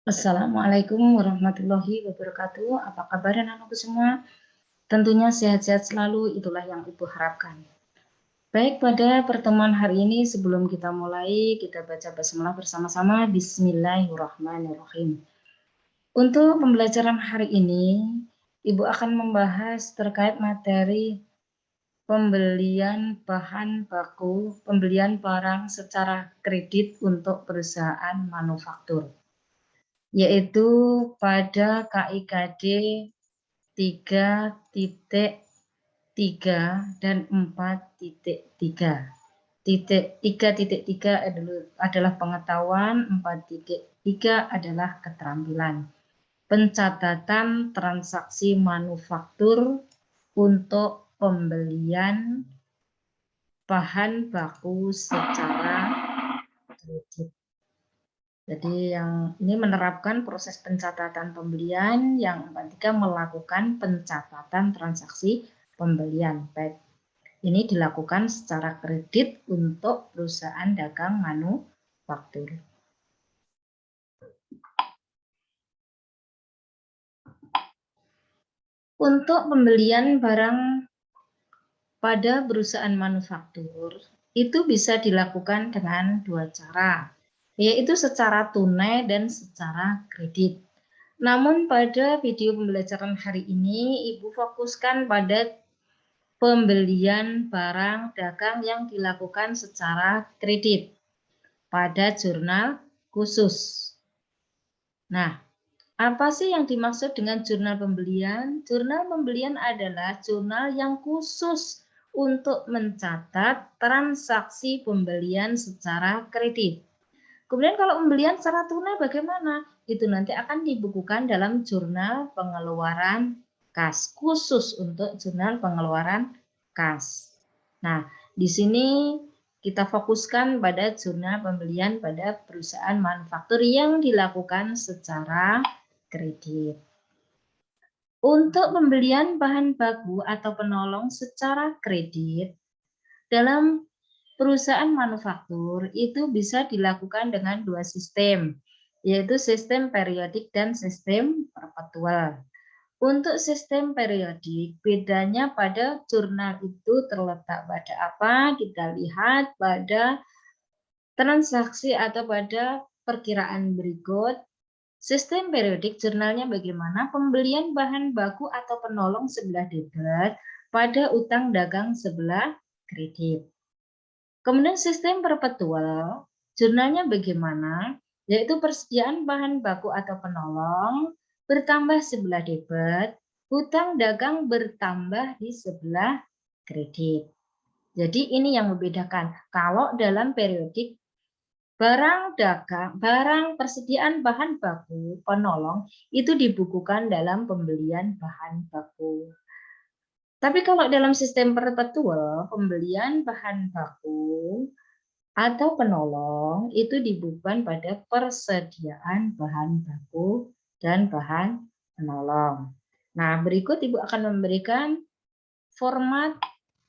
Assalamualaikum warahmatullahi wabarakatuh. Apa kabar anak-anakku semua? Tentunya sehat-sehat selalu, itulah yang Ibu harapkan. Baik, pada pertemuan hari ini sebelum kita mulai, kita baca basmalah bersama-sama. Bismillahirrahmanirrahim. Untuk pembelajaran hari ini, Ibu akan membahas terkait materi pembelian bahan baku, pembelian barang secara kredit untuk perusahaan manufaktur, yaitu pada KIKD 3.3 dan 4.3. 3.3 adalah pengetahuan, 4.3 adalah keterampilan. Pencatatan transaksi manufaktur untuk pembelian bahan baku secara kredit. Jadi yang ini menerapkan proses pencatatan pembelian, yang 43 melakukan pencatatan transaksi pembelian. Baik, ini dilakukan secara kredit untuk perusahaan dagang manufaktur. Untuk pembelian barang pada perusahaan manufaktur, itu bisa dilakukan dengan dua cara, yaitu secara tunai dan secara kredit. Namun pada video pembelajaran hari ini, Ibu fokuskan pada pembelian barang dagang yang dilakukan secara kredit pada jurnal khusus. Nah, apa sih yang dimaksud dengan jurnal pembelian? Jurnal pembelian adalah jurnal yang khusus untuk mencatat transaksi pembelian secara kredit. Kemudian kalau pembelian secara tunai bagaimana? Itu nanti akan dibukukan dalam jurnal pengeluaran kas, khusus untuk jurnal pengeluaran kas. Nah, di sini kita fokuskan pada jurnal pembelian pada perusahaan manufaktur yang dilakukan secara kredit. Untuk pembelian bahan baku atau penolong secara kredit dalam perusahaan manufaktur itu bisa dilakukan dengan dua sistem, yaitu sistem periodik dan sistem perpetual. Untuk sistem periodik, bedanya pada jurnal itu terletak pada apa? Kita lihat pada transaksi atau pada perkiraan berikut. Sistem periodik jurnalnya bagaimana? Pembelian bahan baku atau penolong sebelah debit pada utang dagang sebelah kredit. Kemudian sistem perpetual, jurnalnya bagaimana? Yaitu persediaan bahan baku atau penolong bertambah sebelah debit, hutang dagang bertambah di sebelah kredit. Jadi ini yang membedakan. Kalau dalam periodik, barang dagang, barang persediaan bahan baku penolong itu dibukukan dalam pembelian bahan baku. Tapi kalau dalam sistem perpetual, pembelian bahan baku atau penolong itu dibukukan pada persediaan bahan baku dan bahan penolong. Nah, berikut Ibu akan memberikan format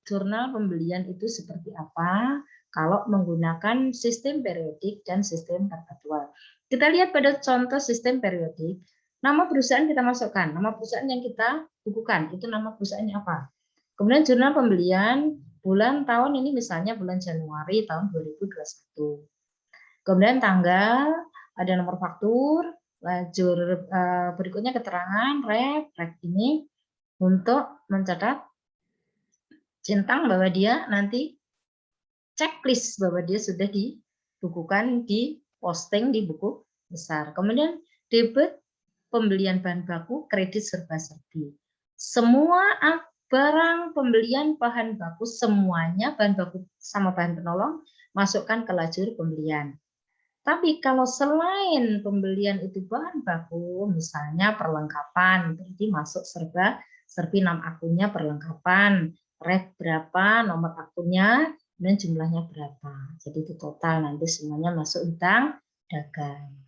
jurnal pembelian itu seperti apa kalau menggunakan sistem periodik dan sistem perpetual. Kita lihat pada contoh sistem periodik, nama perusahaan kita masukkan, nama perusahaan yang kita bukukan, itu nama perusahaannya apa. Kemudian jurnal pembelian bulan tahun ini misalnya bulan Januari tahun 2021. Kemudian tanggal, ada nomor faktur, lajur berikutnya keterangan, rek ini untuk mencatat centang bahwa dia nanti checklist bahwa dia sudah dibukukan, di posting di buku besar. Kemudian debit pembelian bahan baku, kredit serba-serbi. Semua barang pembelian bahan baku, semuanya bahan baku sama bahan penolong masukkan ke lajur pembelian. Tapi kalau selain pembelian itu bahan baku, misalnya perlengkapan, berarti masuk serbi 6 akunnya perlengkapan, rek berapa, nomor akunnya, dan jumlahnya berapa. Jadi itu total nanti semuanya masuk utang dagang.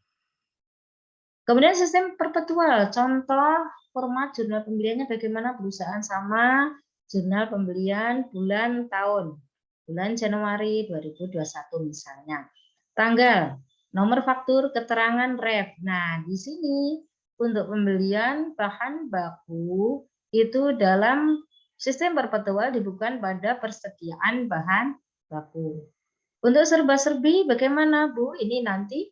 Kemudian sistem perpetual, contoh format jurnal pembeliannya bagaimana, perusahaan sama jurnal pembelian bulan tahun, bulan Januari 2021 misalnya. Tanggal, Nomor faktur keterangan ref. Nah, di sini untuk pembelian bahan baku itu dalam sistem perpetual dibukukan pada persediaan bahan baku. Untuk serba-serbi bagaimana, Bu? Ini nanti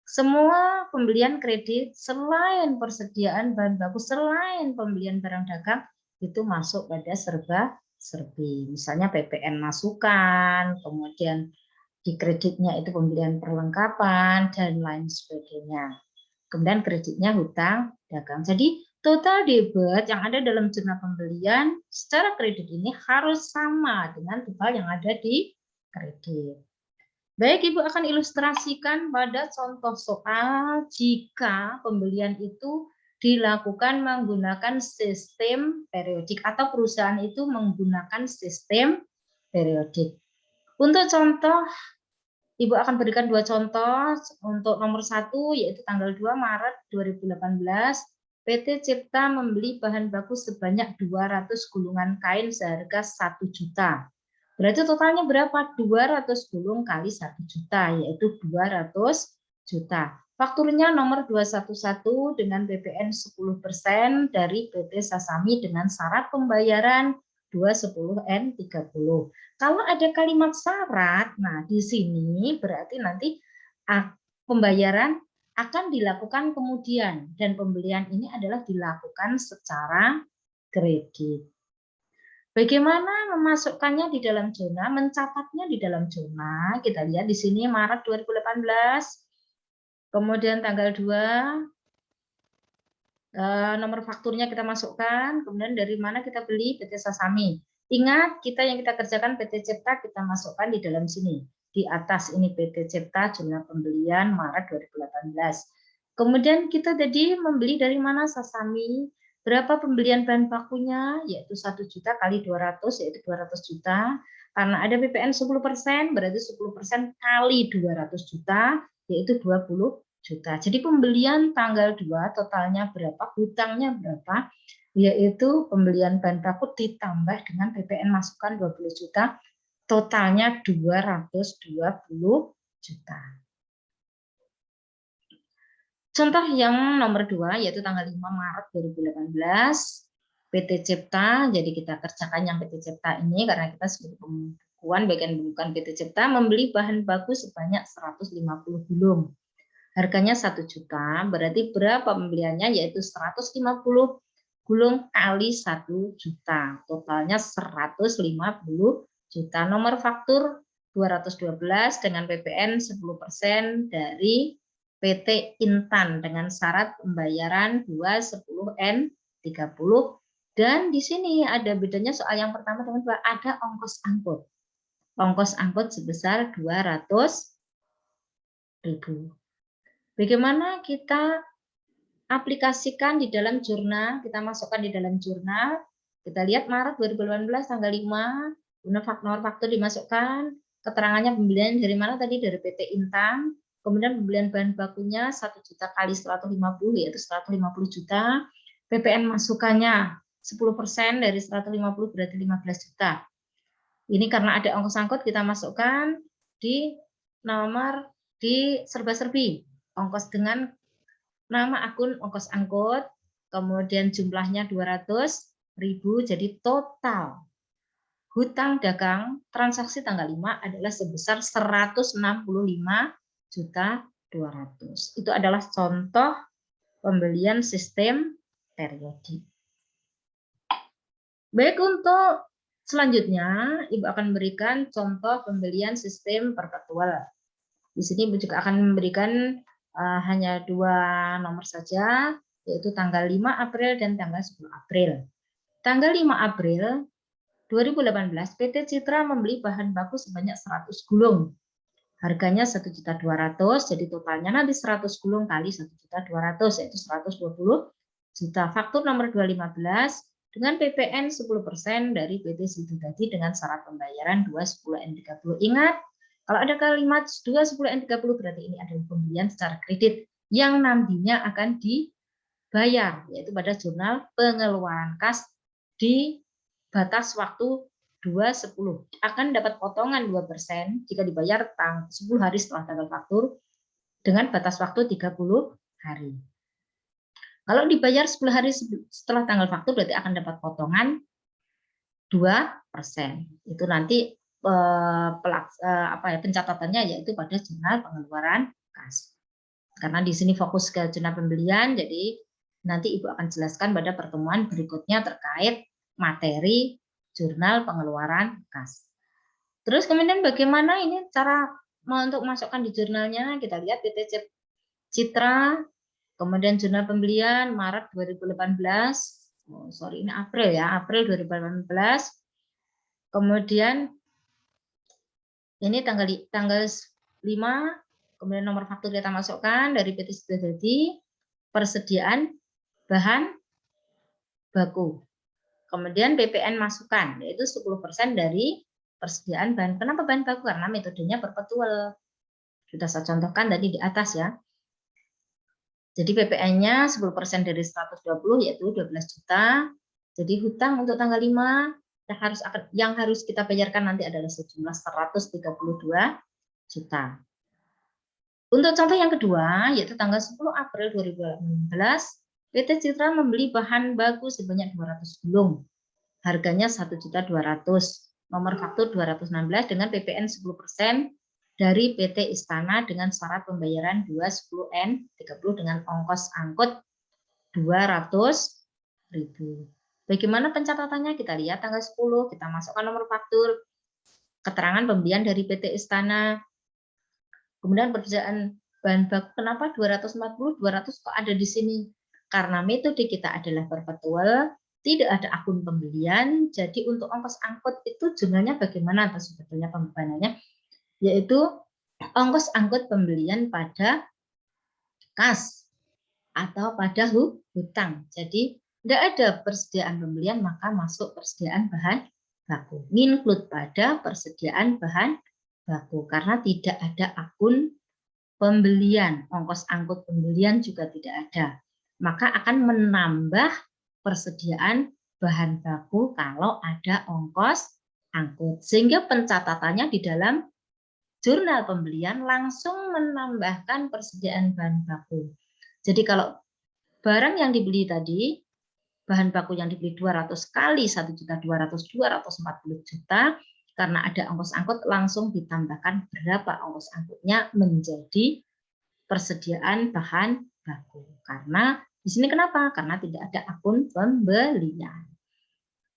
semua pembelian kredit selain persediaan bahan baku, selain pembelian barang dagang itu masuk pada serba-serbi. Misalnya PPN masukan, kemudian di kreditnya itu pembelian perlengkapan dan lain sebagainya. Kemudian kreditnya hutang dagang. Jadi total debit yang ada dalam jurnal pembelian secara kredit ini harus sama dengan total yang ada di kredit. Baik, Ibu akan ilustrasikan pada contoh soal jika pembelian itu dilakukan menggunakan sistem periodik atau perusahaan itu menggunakan sistem periodik. Untuk contoh, Ibu akan berikan dua contoh. Untuk nomor 1 yaitu tanggal 2 Maret 2018, PT Cipta membeli bahan baku sebanyak 200 gulungan kain seharga 1 juta. Berarti totalnya berapa? 200 gulung kali 1 juta, yaitu 200 juta. Fakturnya nomor 211 dengan PPN 10% dari PT Sasami dengan syarat pembayaran 210N30. Kalau ada kalimat syarat, nah di sini berarti nanti pembayaran akan dilakukan kemudian dan pembelian ini adalah dilakukan secara kredit. Bagaimana memasukkannya di dalam zona, mencatatnya di dalam zona? Kita lihat di sini Maret 2018, kemudian tanggal 2, nomor fakturnya kita masukkan, kemudian dari mana kita beli, PT Sasami. Ingat, yang kita kerjakan PT Cipta kita masukkan di dalam sini. Di atas ini PT Cipta jumlah pembelian Maret 2018. Kemudian kita tadi membeli dari mana Sasami, berapa pembelian bahan bakunya, yaitu 1 juta kali 200, yaitu 200 juta. Karena ada PPN 10%, berarti 10% kali 200 juta, yaitu 20 juta. Jadi pembelian tanggal 2 totalnya berapa, hutangnya berapa, yaitu pembelian bahan baku ditambah dengan PPN masukan 20 juta, totalnya 220 juta. Contoh yang nomor 2 yaitu tanggal 5 Maret 2018, PT Cipta, jadi kita kerjakan yang PT Cipta ini karena kita sebagai pembukuan, bagian pembukuan PT Cipta membeli bahan baku sebanyak 150 gulung. Harganya 1 juta, berarti berapa pembeliannya? Yaitu 150 gulung kali 1 juta. Totalnya 150 juta. Nomor faktur 212 dengan PPN 10% dari PT Intan dengan syarat pembayaran 210N30. Dan di sini ada bedanya soal yang pertama, teman-teman, ada ongkos angkut. Ongkos angkut sebesar 200.000. Bagaimana kita aplikasikan di dalam jurnal, kita masukkan di dalam jurnal, kita lihat Maret 2018 tanggal 5, nomor faktur dimasukkan, keterangannya pembelian dari mana tadi, dari PT Intan, kemudian pembelian bahan bakunya 1 juta kali 150, yaitu 150 juta, PPN masukannya 10% dari 150 berarti 15 juta. Ini karena ada ongkos angkut kita masukkan di nomor di serba-serbi. Ongkos dengan nama akun ongkos angkut, kemudian jumlahnya 200.000, jadi total hutang dagang transaksi tanggal 5 adalah sebesar 165.200.000. Itu adalah contoh pembelian sistem periodik. Baik, untuk selanjutnya Ibu akan memberikan contoh pembelian sistem perpetual. Di sini Ibu juga akan memberikan hanya 2 nomor saja, yaitu tanggal 5 April dan tanggal 10 April. Tanggal 5 April 2018, PT Citra membeli bahan baku sebanyak 100 gulung. Harganya 1.200.000, jadi totalnya nanti 100 gulung kali 1.200.000, yaitu 120 juta. Faktur nomor 215 dengan PPN 10% dari PT Sidodadi dengan syarat pembayaran 210N30. Ingat, kalau ada kalimat 210N30 berarti ini adalah pembelian secara kredit yang nantinya akan dibayar, yaitu pada jurnal pengeluaran kas di batas waktu 210. Akan dapat potongan 2% jika dibayar 10 hari setelah tanggal faktur, dengan batas waktu 30 hari. Kalau dibayar 10 hari setelah tanggal faktur berarti akan dapat potongan 2%. Itu nanti pencatatannya yaitu pada jurnal pengeluaran kas. Karena di sini fokus ke jurnal pembelian, jadi nanti Ibu akan jelaskan pada pertemuan berikutnya terkait materi jurnal pengeluaran kas. Terus kemudian bagaimana ini cara untuk masukkan di jurnalnya? Kita lihat PT Citra, kemudian jurnal pembelian Maret 2018. Oh, sorry, ini April ya, April 2018. Kemudian ini tanggal 5, kemudian nomor faktur kita masukkan dari PT Sidoarjo, persediaan bahan baku. Kemudian BPN masukkan, yaitu 10% dari persediaan bahan. Kenapa bahan baku? Karena metodenya perpetual. Sudah saya contohkan tadi di atas ya. Jadi BPN-nya 10% dari 120 yaitu 12 juta. Jadi hutang untuk tanggal 5 yang harus kita bayarkan nanti adalah sejumlah 132 juta. Untuk contoh yang kedua yaitu tanggal 10 April 2018, PT Citra membeli bahan baku sebanyak 200 gulung. Harganya 1.200.000. Nomor faktur 216 dengan PPN 10% dari PT Istana dengan syarat pembayaran 210N 30 dengan ongkos angkut 200.000. Bagaimana pencatatannya? Kita lihat tanggal 10, kita masukkan nomor faktur, keterangan pembelian dari PT Istana, kemudian persediaan bahan baku. Kenapa 240, 200 kok ada di sini? Karena metode kita adalah perpetual, tidak ada akun pembelian, jadi untuk ongkos angkut itu jumlahnya bagaimana atau sebetulnya pembebanannya? Yaitu ongkos angkut pembelian pada kas atau pada hutang. Jadi tidak ada persediaan pembelian, maka masuk persediaan bahan baku. Include pada persediaan bahan baku karena tidak ada akun pembelian, ongkos angkut pembelian juga tidak ada. Maka akan menambah persediaan bahan baku kalau ada ongkos angkut. Sehingga pencatatannya di dalam jurnal pembelian langsung menambahkan persediaan bahan baku. Jadi kalau barang yang dibeli tadi, bahan baku yang dibeli 200 kali 1.200.000, 240 juta, karena ada ongkos angkut langsung ditambahkan berapa ongkos angkutnya menjadi persediaan bahan baku. Karena di sini kenapa? Karena tidak ada akun pembelian.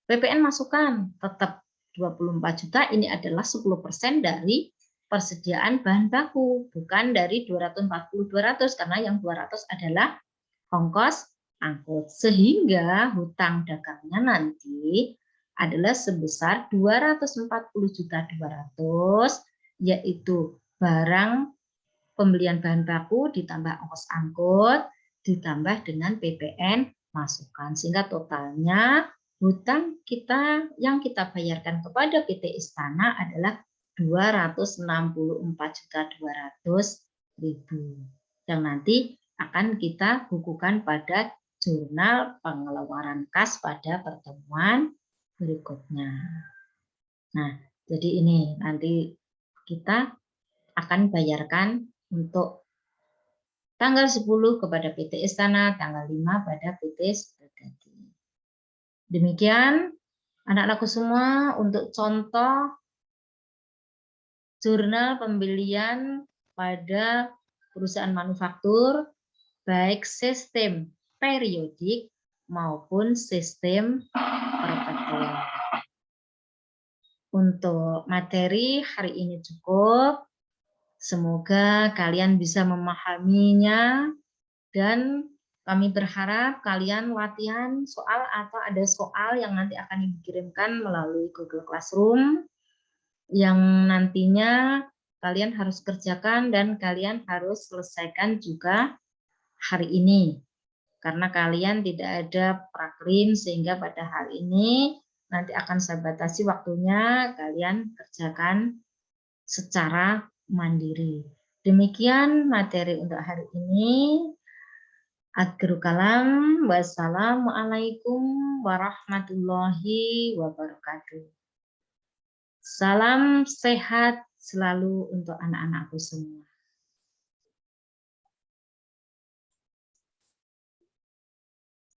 PPN masukkan tetap 24 juta, ini adalah 10% dari persediaan bahan baku, bukan dari 240-200 karena yang 200 adalah ongkos angkut. Sehingga hutang dagangnya nanti adalah sebesar 240.200.000, yaitu barang pembelian bahan baku ditambah ongkos angkut ditambah dengan PPN masukkan, sehingga totalnya hutang kita yang kita bayarkan kepada PT Istana adalah 264.200.000 yang nanti akan kita bukukan pada jurnal pengeluaran kas pada pertemuan berikutnya. Nah, jadi ini nanti kita akan bayarkan untuk tanggal 10 kepada PT Istana, tanggal 5 pada PT Sidoarjo. Demikian anak-anakku semua untuk contoh jurnal pembelian pada perusahaan manufaktur, baik sistem periodik maupun sistem perpetual. Untuk materi hari ini cukup. Semoga kalian bisa memahaminya dan kami berharap kalian latihan soal atau ada soal yang nanti akan dikirimkan melalui Google Classroom yang nantinya kalian harus kerjakan dan kalian harus selesaikan juga hari ini. Karena kalian tidak ada prakrin sehingga pada hari ini nanti akan saya batasi waktunya, kalian kerjakan secara mandiri. Demikian materi untuk hari ini. Akhirul kalam, wassalamualaikum warahmatullahi wabarakatuh. Salam sehat selalu untuk anak-anakku semua.